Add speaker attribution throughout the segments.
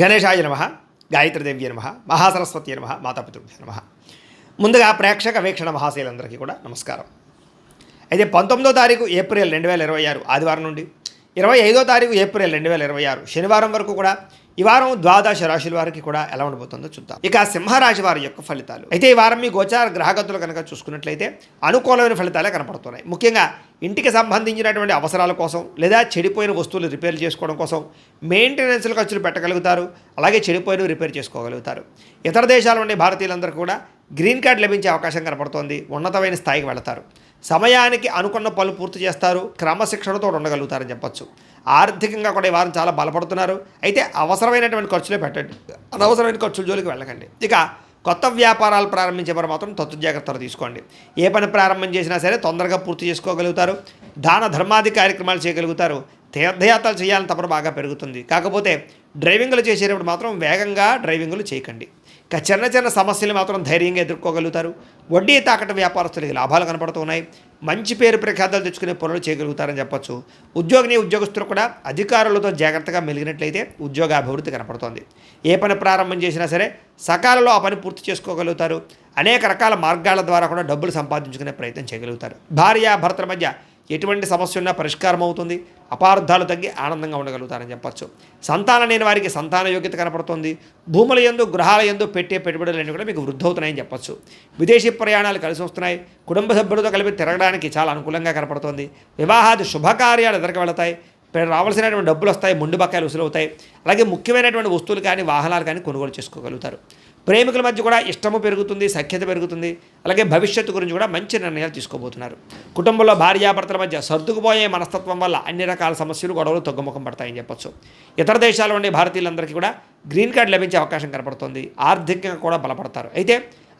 Speaker 1: గణేశాయ నమ, గాయత్రీదేవ్య నమ, మహాసరస్వతి నమ, మాతాపితృభ్య నమ. ముందుగా ప్రేక్షక వీక్షణ మహాశయులందరికీ కూడా నమస్కారం. అయితే 19వ తారీఖు ఏప్రిల్ 2026 ఆదివారం నుండి 25వ తారీఖు ఏప్రిల్ 2026 శనివారం వరకు కూడా ఈ వారం ద్వాదశ రాశుల వారికి కూడా ఎలా ఉండబోతుందో చూద్దాం. ఇక సింహరాశి వారి యొక్క ఫలితాలు. అయితే ఈ వారం మీ గోచార గ్రహగతులు కనుక చూసుకున్నట్లయితే అనుకూలమైన ఫలితాలే కనపడుతున్నాయి. ముఖ్యంగా ఇంటికి సంబంధించినటువంటి అవసరాల కోసం లేదా చెడిపోయిన వస్తువులు రిపేర్ చేసుకోవడం కోసం మెయింటెనెన్స్ల ఖర్చులు పెట్టగలుగుతారు. అలాగే చెడిపోయిన రిపేర్ చేసుకోగలుగుతారు. ఇతర దేశాల నుండి భారతీయులందరూ కూడా గ్రీన్ కార్డు లభించే అవకాశం కనపడుతోంది. ఉన్నతమైన స్థాయికి వెళతారు. సమయానికి అనుకున్న పనులు పూర్తి చేస్తారు. క్రమశిక్షణతో ఉండగలుగుతారని చెప్పొచ్చు. ఆర్థికంగా కూడా ఈ వారం చాలా బలపడుతున్నారు. అయితే అవసరమైనటువంటి ఖర్చులే పెట్టండి, అనవసరమైన ఖర్చుల జోలికి వెళ్ళకండి. ఇక కొత్త వ్యాపారాలు ప్రారంభించే వారు మాత్రం తత్తు జాగ్రత్తలు తీసుకోండి. ఏ పని ప్రారంభం చేసినా సరే తొందరగా పూర్తి చేసుకోగలుగుతారు. దాన ధర్మాది కార్యక్రమాలు చేయగలుగుతారు. తీర్థయాత్రలు చేయాలని తపన బాగా పెరుగుతుంది. కాకపోతే డ్రైవింగ్లు చేసేటప్పుడు మాత్రం వేగంగా డ్రైవింగ్లు చేయకండి. ఇక చిన్న చిన్న సమస్యలు మాత్రం ధైర్యంగా ఎదుర్కోగలుగుతారు. వడ్డీ తాకట వ్యాపారస్తులకి లాభాలు కనపడుతున్నాయి. మంచి పేరు ప్రఖ్యాతలు తెచ్చుకునే పనులు చేయగలుగుతారని చెప్పొచ్చు. ఉద్యోగస్తులు కూడా అధికారులతో జాగ్రత్తగా మెలిగినట్లయితే ఉద్యోగాభివృద్ధి కనపడుతోంది. ఏ పని ప్రారంభం చేసినా సరే సకాలంలో ఆ పని పూర్తి చేసుకోగలుగుతారు. అనేక రకాల మార్గాల ద్వారా కూడా డబ్బులు సంపాదించుకునే ప్రయత్నం చేయగలుగుతారు. భార్యాభర్తల మధ్య ఎటువంటి సమస్య ఉన్నా పరిష్కారం అవుతుంది. అపార్థాలు తగ్గి ఆనందంగా ఉండగలుగుతారని చెప్పచ్చు. సంతానం లేని వారికి సంతాన యోగ్యత కనపడుతుంది. భూముల యందు గృహాల యందు పెట్టే పెట్టుబడులన్నీ కూడా మీకు వృద్ధి అవుతున్నాయని చెప్పచ్చు. విదేశీ ప్రయాణాలు కలిసి వస్తున్నాయి. కుటుంబ సభ్యులతో కలిపి తిరగడానికి చాలా అనుకూలంగా కనపడుతుంది. వివాహాది శుభకార్యాలు ఎదురుకు వెళతాయి. రావాల్సినటువంటి డబ్బులు వస్తాయి. ముందు బకాయిలు వసూలు అవుతాయి. అలాగే ముఖ్యమైనటువంటి వస్తువులు కానీ వాహనాలు కానీ కొనుగోలు చేసుకోగలుగుతారు. ప్రేమికుల మధ్య కూడా ఇష్టము పెరుగుతుంది, సఖ్యత పెరుగుతుంది. అలాగే భవిష్యత్తు గురించి కూడా మంచి నిర్ణయాలు తీసుకోబోతున్నారు. కుటుంబంలో భార్యాభర్తల మధ్య సర్దుకుపోయే మనస్తత్వం వల్ల అన్ని రకాల సమస్యలు గొడవలు తగ్గుముఖం పడతాయని చెప్పొచ్చు. ఇతర దేశాల ఉండే భారతీయులందరికీ కూడా గ్రీన్ కార్డు లభించే అవకాశం కనపడుతుంది. ఆర్థికంగా కూడా బలపడతారు. అయితే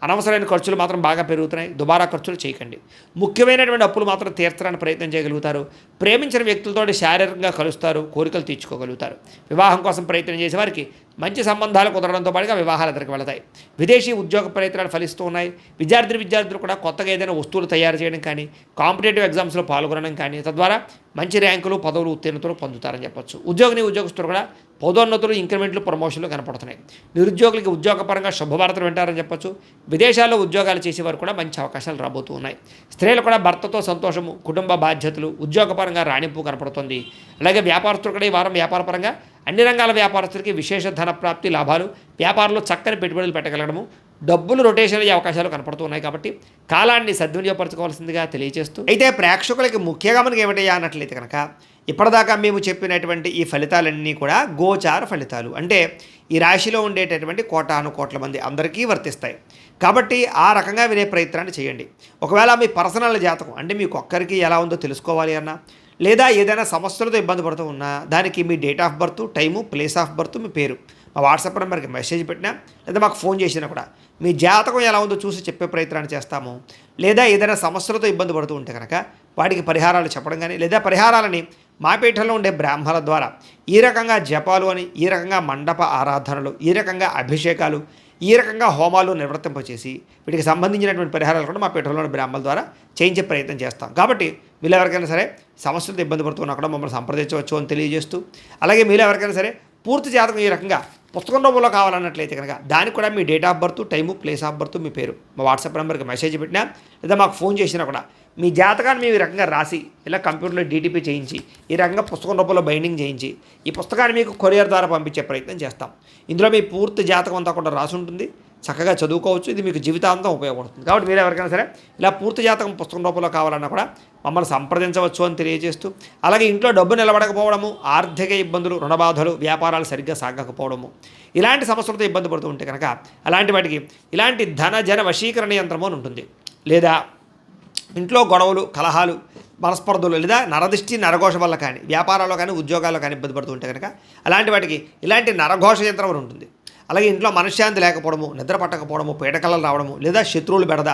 Speaker 1: అనవసరమైన ఖర్చులు మాత్రం బాగా పెరుగుతున్నాయి. దుబారా ఖర్చులు చేయకండి. ముఖ్యమైనటువంటి అప్పులు మాత్రం తీర్చడానికి ప్రయత్నం చేయగలుగుతారు. ప్రేమించిన వ్యక్తులతో శారీరకంగా కలుస్తారు. కోరికలు తీర్చుకోగలుగుతారు. వివాహం కోసం ప్రయత్నం చేసే వారికి మంచి సంబంధాలు కుదరడంతో పాటుగా వివాహాలు ఎదురుకు వెళతాయి. విదేశీ ఉద్యోగ ప్రయత్నాలు ఫలిస్తూ ఉన్నాయి. విద్యార్థులు కూడా కొత్తగా ఏదైనా వస్తువులు తయారు చేయడం కానీ కాంపిటేటివ్ ఎగ్జామ్స్లో పాల్గొనడం కానీ తద్వారా మంచి ర్యాంకులు పదవులు ఉత్తీర్ణతలు పొందుతారని చెప్పొచ్చు. ఉద్యోగస్తులు కూడా పదోన్నతులు ఇంక్రిమెంట్లు ప్రమోషన్లు కనపడుతున్నాయి. నిరుద్యోగులకి ఉద్యోగపరంగా శుభవార్తలు వింటారని చెప్పొచ్చు. విదేశాల్లో ఉద్యోగాలు చేసేవారు కూడా మంచి అవకాశాలు రాబోతూ ఉన్నాయి. స్త్రీలు కూడా భర్తతో సంతోషము, కుటుంబ బాధ్యతలు, ఉద్యోగపరంగా రాణింపు కనపడుతుంది. అలాగే వ్యాపారస్తులు కూడా ఈ వారం వ్యాపారపరంగా అన్ని రంగాల వ్యాపారస్తులకి విశేష ధన ప్రాప్తి, లాభాలు, వ్యాపారంలో చక్కని పెట్టుబడులు పెట్టగలగడము, డబ్బులు రొటేషన్ అయ్యే అవకాశాలు కనపడుతున్నాయి. కాబట్టి కాలాన్ని సద్వినియోగపరచుకోవాల్సిందిగా తెలియజేస్తూ అయితే ప్రేక్షకులకి ముఖ్యంగా మనకి ఏమిటయ్యా అన్నట్లయితే కనుక ఇప్పటిదాకా మేము చెప్పినటువంటి ఈ ఫలితాలన్నీ కూడా గోచార ఫలితాలు. అంటే ఈ రాశిలో ఉండేటటువంటి కోటాను కోట్ల మంది అందరికీ వర్తిస్తాయి. కాబట్టి ఆ రకంగా వినే ప్రయత్నాన్ని చేయండి. ఒకవేళ మీ పర్సనల్ జాతకం అంటే మీకు ఒక్కరికి ఎలా ఉందో తెలుసుకోవాలి అన్నా, లేదా ఏదైనా సమస్యలతో ఇబ్బంది పడుతూ ఉన్నా దానికి మీ date of birth, time, place of birth, మీ పేరు మా వాట్సాప్ నెంబర్కి మెసేజ్ పెట్టినా లేదా మాకు ఫోన్ చేసినా కూడా మీ జాతకం ఎలా ఉందో చూసి చెప్పే ప్రయత్నాన్ని చేస్తాము. లేదా ఏదైనా సమస్యలతో ఇబ్బంది పడుతూ ఉంటే కనుక వాటికి పరిహారాలు చెప్పడం కానీ లేదా పరిహారాలని మా పీఠంలో ఉండే బ్రాహ్మణుల ద్వారా ఈ రకంగా జపాలు అని, ఈ రకంగా మండప ఆరాధనలు, ఈ రకంగా అభిషేకాలు, ఈ రకంగా హోమాలు నిర్వర్తింపచేసి వీటికి సంబంధించినటువంటి పరిహారాలు కూడా మా పీఠంలోని బ్రాహ్మణుల ద్వారా చేయించే ప్రయత్నం చేస్తాం. కాబట్టి వీళ్ళు ఎవరికైనా సరే సమస్యలతో ఇబ్బంది పడుతున్నా కూడా మమ్మల్ని సంప్రదించవచ్చు అని తెలియజేస్తూ, అలాగే మీరు ఎవరికైనా సరే పూర్తి జాతకం ఈ రకంగా పుస్తకం రూపంలో కావాలన్నట్లయితే కనుక దానికి కూడా మీ date of birth, time, place of birth, మీ పేరు మా వాట్సాప్ నెంబర్కి మెసేజ్ పెట్టినా లేదా మాకు ఫోన్ చేసినా కూడా మీ జాతకాన్ని మేము ఈ రకంగా రాసి ఇలా కంప్యూటర్లో డీటీపీ చేయించి ఈ రకంగా పుస్తకం రూపంలో బైండింగ్ చేయించి ఈ పుస్తకాన్ని మీకు కొరియర్ ద్వారా పంపించే ప్రయత్నం చేస్తాం. ఇందులో మీ పూర్తి జాతకం అంతా కూడా రాసి ఉంటుంది. చక్కగా చదువుకోవచ్చు. ఇది మీకు జీవితాంతం ఉపయోగపడుతుంది. కాబట్టి మీరు ఎవరికైనా సరే ఇలా పూర్తి జాతకం పుస్తకం రూపంలో కావాలన్నా కూడా మమ్మల్ని సంప్రదించవచ్చు అని తెలియజేస్తూ, అలాగే ఇంట్లో డబ్బు నిలబడకపోవడము, ఆర్థిక ఇబ్బందులు, రుణబాధలు, వ్యాపారాలు సరిగ్గా సాగకపోవడము, ఇలాంటి సమస్యలతో ఇబ్బంది పడుతూ ఉంటే కనుక అలాంటి వాటికి ఇలాంటి జన వశీకరణ యంత్రము అని ఉంటుంది. లేదా ఇంట్లో గొడవలు, కలహాలు, మనస్పర్ధలు లేదా నరదిష్టి, నరఘోష వల్ల కానీ వ్యాపారాల్లో కానీ ఉద్యోగాల్లో కానీ ఇబ్బంది పడుతూ ఉంటే కనుక అలాంటి వాటికి ఇలాంటి నరఘోష యంత్రం అని ఉంటుంది. అలాగే ఇంట్లో మనశ్శాంతి లేకపోవడము, నిద్ర పట్టకపోవడము, పీడకలలు రావడము, లేదా శత్రువులు బెడద,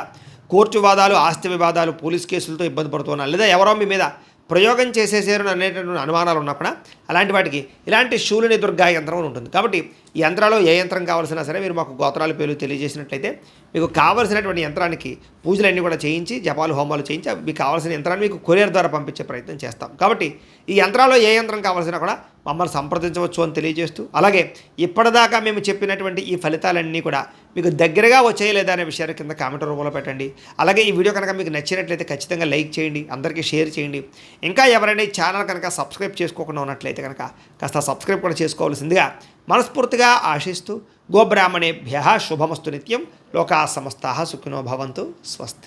Speaker 1: కోర్టు వివాదాలు, ఆస్తి వివాదాలు, పోలీస్ కేసులతో ఇబ్బంది పడుతున్నా, లేదా ఎవరో మీ మీద ప్రయోగం చేసేసారు అనేటటువంటి అనుమానాలు ఉన్నా కూడా అలాంటి వాటికి ఇలాంటి శూలిని దుర్గా యంత్రం అని ఉంటుంది. కాబట్టి ఈ యంత్రాల్లో ఏ యంత్రం కావాల్సినా సరే మీరు మాకు గోత్రాల పేర్లు తెలియజేసినట్లయితే మీకు కావాల్సినటువంటి యంత్రానికి పూజలన్నీ కూడా చేయించి జపాలు హోమాలు చేయించి మీకు కావాల్సిన యంత్రాన్ని మీకు కొరియర్ ద్వారా పంపించే ప్రయత్నం చేస్తాం. కాబట్టి ఈ యంత్రాల్లో ఏ యంత్రం కావాల్సినా కూడా మమ్మల్ని సంప్రదించవచ్చు అని తెలియజేస్తూ, అలాగే ఇప్పటిదాకా మేము చెప్పినటువంటి ఈ ఫలితాలన్నీ కూడా మీకు దగ్గరగా వచ్చాయి లేదా అనే విషయాన్ని కింద కామెంట్ రూపంలో పెట్టండి. అలాగే ఈ వీడియో కనుక మీకు నచ్చినట్లయితే ఖచ్చితంగా లైక్ చేయండి, అందరికీ షేర్ చేయండి. ఇంకా ఎవరైనా ఈ ఛానల్ కనుక సబ్స్క్రైబ్ చేసుకోకుండా ఉన్నట్లయితే కనుక కాస్త సబ్స్క్రైబ్ కూడా చేసుకోవాల్సిందిగా మనస్ఫూర్తిగా ఆశిస్తూ, గోబ్రాహ్మణేభ్యః శుభమస్తు నిత్యం, లోకా సమస్తాః సుఖినో భవంతు, స్వస్తి.